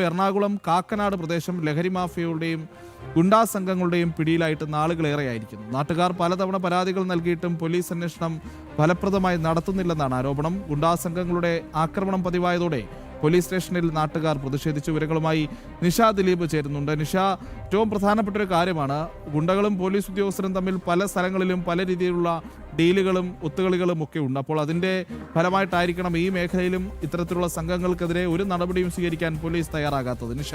എറണാകുളം കാക്കനാട് പ്രദേശം ലഹരി മാഫിയയുടെയും ഗുണ്ടാ സംഘങ്ങളുടെയും പിടിയിലായിട്ട് നാളുകളേറെയായിരിക്കുന്നു. നാട്ടുകാർ പലതവണ പരാതികൾ നൽകിയിട്ടും പോലീസ് അന്വേഷണം ഫലപ്രദമായി നടത്തുന്നില്ലെന്നാണ് ആരോപണം. ഗുണ്ടാ സംഘങ്ങളുടെ ആക്രമണം പതിവായതോടെ പോലീസ് സ്റ്റേഷനിൽ നാട്ടുകാർ പ്രതിഷേധിച്ചു. വിവരങ്ങളുമായി നിഷ ദിലീപ് ചേരുന്നുണ്ട്. നിഷ, ഏറ്റവും പ്രധാനപ്പെട്ട ഒരു കാര്യമാണ്, ഗുണ്ടകളും പോലീസ് ഉദ്യോഗസ്ഥരും തമ്മിൽ പല സ്ഥലങ്ങളിലും പല രീതിയിലുള്ള ഡീലുകളും ഒത്തുകളികളും ഒക്കെ ഉണ്ട്. അപ്പോൾ അതിൻ്റെ ഫലമായിട്ടായിരിക്കണം ഈ മേഖലയിലും ഇത്തരത്തിലുള്ള സംഘങ്ങൾക്കെതിരെ ഒരു നടപടിയും സ്വീകരിക്കാൻ പോലീസ് തയ്യാറാകാത്തത്. നിഷ.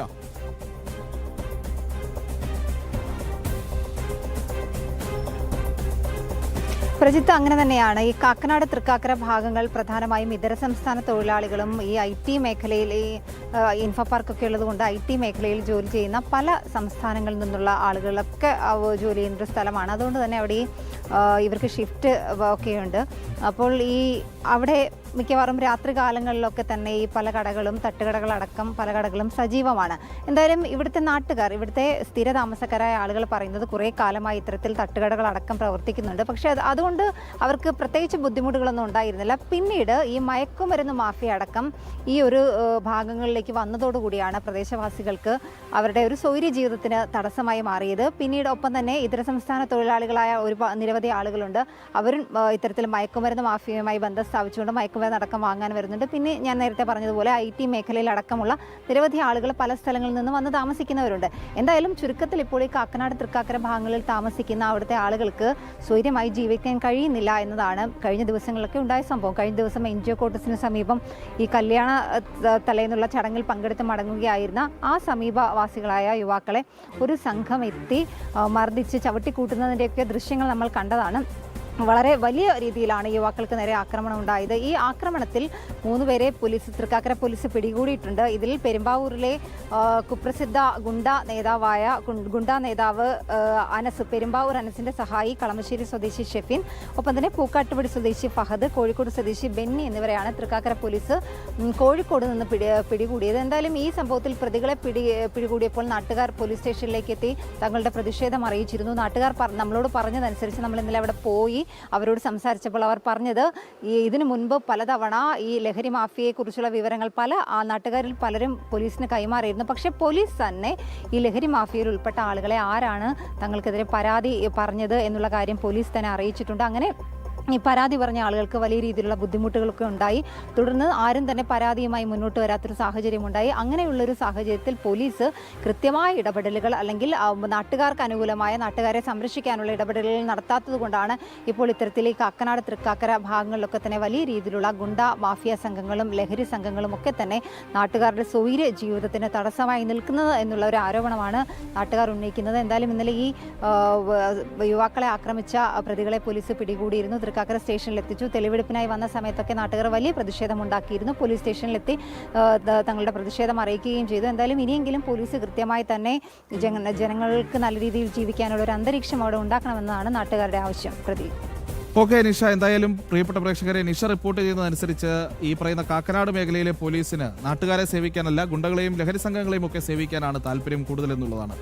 പ്രജിത്ത്, അങ്ങനെ തന്നെയാണ്. ഈ കാക്കനാട് തൃക്കാക്കര ഭാഗങ്ങൾ പ്രധാനമായും ഇതര സംസ്ഥാന തൊഴിലാളികളും ഈ IT മേഖലയിൽ, ഈ ഇൻഫോ പാർക്കൊക്കെ ഉള്ളതുകൊണ്ട് IT മേഖലയിൽ ജോലി ചെയ്യുന്ന പല സംസ്ഥാനങ്ങളിൽ നിന്നുള്ള ആളുകളൊക്കെ ജോലി ചെയ്യുന്നൊരു സ്ഥലമാണ്. അതുകൊണ്ട് തന്നെ അവിടെ ഇവർക്ക് ഷിഫ്റ്റ് ഒക്കെയുണ്ട്. അപ്പോൾ അവിടെ മിക്കവാറും രാത്രി കാലങ്ങളിലൊക്കെ തന്നെ ഈ പല കടകളും, തട്ടുകടകളടക്കം പല കടകളും സജീവമാണ്. എന്തായാലും ഇവിടുത്തെ നാട്ടുകാർ, ഇവിടുത്തെ സ്ഥിര താമസക്കാരായ ആളുകൾ പറയുന്നത് കുറേ കാലമായി ഇത്തരത്തിൽ തട്ടുകടകളടക്കം പ്രവർത്തിക്കുന്നുണ്ട്. പക്ഷേ അതുകൊണ്ട് അവർക്ക് പ്രത്യേകിച്ച് ബുദ്ധിമുട്ടുകളൊന്നും ഉണ്ടായിരുന്നില്ല. പിന്നീട് ഈ മയക്കുമരുന്ന് മാഫിയ അടക്കം ഈ ഒരു ഭാഗങ്ങളിലേക്ക് വന്നതോടുകൂടിയാണ് പ്രദേശവാസികൾക്ക് അവരുടെ ഒരു സ്വൈര്യ ജീവിതത്തിന് തടസ്സമായി മാറിയത്. പിന്നീട് ഒപ്പം തന്നെ ഇതര സംസ്ഥാന തൊഴിലാളികളായ നിരവധി ആളുകളുണ്ട്. അവരും ഇത്തരത്തിൽ മയക്കുമരുന്ന് മാഫിയയുമായി ബന്ധം സ്ഥാപിച്ചുകൊണ്ട് മയക്കുമരുന്ന് അടക്കം വാങ്ങാൻ വരുന്നുണ്ട്. പിന്നെ ഞാൻ നേരത്തെ പറഞ്ഞതുപോലെ IT മേഖലയിൽ അടക്കമുള്ള നിരവധി ആളുകൾ പല സ്ഥലങ്ങളിൽ നിന്ന് വന്ന് താമസിക്കുന്നവരുണ്ട്. എന്തായാലും ചുരുക്കത്തിൽ ഇപ്പോൾ ഈ കാക്കനാട് തൃക്കാക്കര ഭാഗങ്ങളിൽ താമസിക്കുന്ന അവിടുത്തെ ആളുകൾക്ക് സ്വൈര്യമായി ജീവിക്കാൻ കഴിയുന്നില്ല എന്നതാണ് കഴിഞ്ഞ ദിവസങ്ങളിലൊക്കെ ഉണ്ടായ സംഭവം. കഴിഞ്ഞ ദിവസം NGO ക്വാർട്ടേഴ്സിന് സമീപം ഈ കല്യാണ തലേന്നുള്ള ചടങ്ങിൽ പങ്കെടുത്ത് മടങ്ങുകയായിരുന്ന ആ സമീപവാസികളായ യുവാക്കളെ ഒരു സംഘം എത്തി മർദ്ദിച്ച് ചവിട്ടിക്കൂട്ടുന്നതിൻ്റെയൊക്കെ ദൃശ്യങ്ങൾ നമ്മൾ കണ്ടതാണ്. വളരെ വലിയ രീതിയിലാണ് യുവാക്കൾക്ക് നേരെ ആക്രമണം ഉണ്ടായത്. ഈ ആക്രമണത്തിൽ 3 പേരെ തൃക്കാക്കര പോലീസ് പിടികൂടിയിട്ടുണ്ട്. ഇതിൽ പെരുമ്പാവൂരിലെ കുപ്രസിദ്ധ ഗുണ്ടാ നേതാവ് അനസ്, പെരുമ്പാവൂർ അനസിന്റെ സഹായി കളമശ്ശേരി സ്വദേശി ഷെഫിൻ, ഒപ്പം തന്നെ പൂക്കാട്ടുപടി സ്വദേശി ഫഹദ്, കോഴിക്കോട് സ്വദേശി ബെന്നി എന്നിവരെയാണ് തൃക്കാക്കര പോലീസ് കോഴിക്കോട് നിന്ന് പിടികൂടിയത്. എന്തായാലും ഈ സംഭവത്തിൽ പ്രതികളെ പിടികൂടിയപ്പോൾ നാട്ടുകാർ പോലീസ് സ്റ്റേഷനിലേക്ക് എത്തി തങ്ങളുടെ പ്രതിഷേധം അറിയിച്ചിരുന്നു. നാട്ടുകാർ നമ്മളോട് പറഞ്ഞതനുസരിച്ച് നമ്മൾ ഇന്നലെ അവിടെ പോയി അവരോട് സംസാരിച്ചപ്പോൾ അവർ പറഞ്ഞത്, ഇതിനു മുൻപ് പലതവണ ഈ ലഹരി മാഫിയയെക്കുറിച്ചുള്ള വിവരങ്ങൾ നാട്ടുകാരിൽ പലരും പോലീസിന് കൈമാറിയിരുന്നു. പക്ഷേ പോലീസ് തന്നെ ഈ ലഹരി മാഫിയയിൽ ഉൾപ്പെട്ട ആളുകളെ ആരാണ് തങ്ങൾക്കെതിരെ പരാതി പറഞ്ഞത് എന്നുള്ള കാര്യം പോലീസ് തന്നെ അറിയിച്ചിട്ടുണ്ട്. അങ്ങനെ ഈ പരാതി പറഞ്ഞ ആളുകൾക്ക് വലിയ രീതിയിലുള്ള ബുദ്ധിമുട്ടുകളൊക്കെ ഉണ്ടായി. തുടർന്ന് ആരും തന്നെ പരാതിയുമായി മുന്നോട്ട് വരാത്തൊരു സാഹചര്യമുണ്ടായി. അങ്ങനെയുള്ളൊരു സാഹചര്യത്തിൽ പോലീസ് കൃത്യമായ ഇടപെടലുകൾ, അല്ലെങ്കിൽ നാട്ടുകാർക്ക് അനുകൂലമായ, നാട്ടുകാരെ സംരക്ഷിക്കാനുള്ള ഇടപെടലുകൾ നടത്താത്തത് കൊണ്ടാണ് ഇപ്പോൾ ഇത്തരത്തിൽ ഈ കാക്കനാട് തൃക്കാക്കര ഭാഗങ്ങളിലൊക്കെ തന്നെ വലിയ രീതിയിലുള്ള ഗുണ്ട മാഫിയ സംഘങ്ങളും ലഹരി സംഘങ്ങളും ഒക്കെ തന്നെ നാട്ടുകാരുടെ സ്വൈര്യ ജീവിതത്തിന് തടസ്സമായി നിൽക്കുന്നത് എന്നുള്ള ഒരു ആരോപണമാണ് നാട്ടുകാർ ഉന്നയിക്കുന്നത്. എന്തായാലും ഇന്നലെ ഈ യുവാക്കളെ ആക്രമിച്ച പ്രതികളെ പോലീസ് പിടികൂടിയിരുന്നു. തൃക്കാക്കര സ്റ്റേഷനിൽ എത്തിച്ചു. തെളിവെടുപ്പിനായി വന്ന സമയത്തൊക്കെ നാട്ടുകാർ വലിയ പ്രതിഷേധം ഉണ്ടാക്കിയിരുന്നു. പോലീസ് സ്റ്റേഷനിലെത്തി തങ്ങളുടെ പ്രതിഷേധം അറിയിക്കുകയും ചെയ്തു. എന്തായാലും ഇനിയെങ്കിലും പോലീസ് കൃത്യമായി തന്നെ ജനങ്ങൾക്ക് നല്ല രീതിയിൽ ജീവിക്കാനുള്ള ഒരു അന്തരീക്ഷം അവിടെ ഉണ്ടാക്കണമെന്നാണ് നാട്ടുകാരുടെ ആവശ്യം. ഓക്കെ നിഷ, എന്തായാലും പ്രിയപ്പെട്ട പ്രേക്ഷകരെ, നിഷ റിപ്പോർട്ട് ചെയ്യുന്നതനുസരിച്ച് ഈ പറയുന്ന കാക്കനാട് മേഖലയിലെ പോലീസിന് നാട്ടുകാരെ സേവിക്കാനല്ല, ഗുണ്ടകളെയും ലഹരി സംഘങ്ങളെയും ഒക്കെ സേവിക്കാനാണ് താല്പര്യം കൂടുതലെന്നുള്ളതാണ്.